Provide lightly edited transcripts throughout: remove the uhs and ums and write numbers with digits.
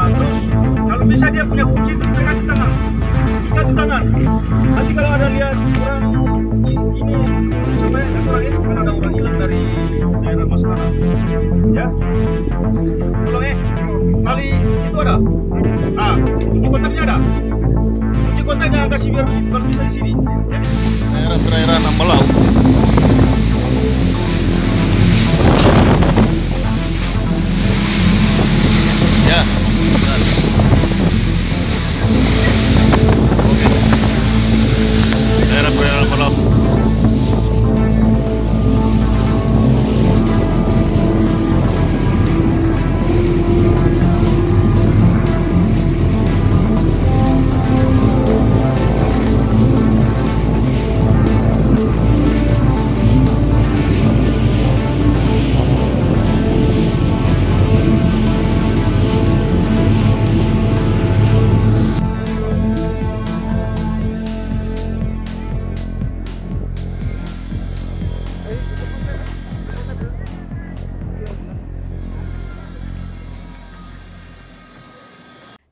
Terus kalau bisa dia punya kunci itu pegang di tangan, ikat di tangan. Nanti kalau ada lihat orang ini supaya orang itu kan ada orang hilang dari daerah masalah, ya. Tolong kali itu ada. Kunci kontaknya ada. Kunci kontaknya kasih biar kalau bisa di sini. Ya. Daerah perairan Ambalau. Ya, benar. Oke. Daerah perairan Ambalau.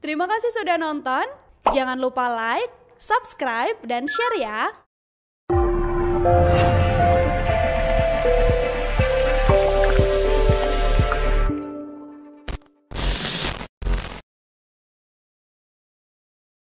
Terima kasih sudah nonton. Jangan lupa like, subscribe, dan share ya.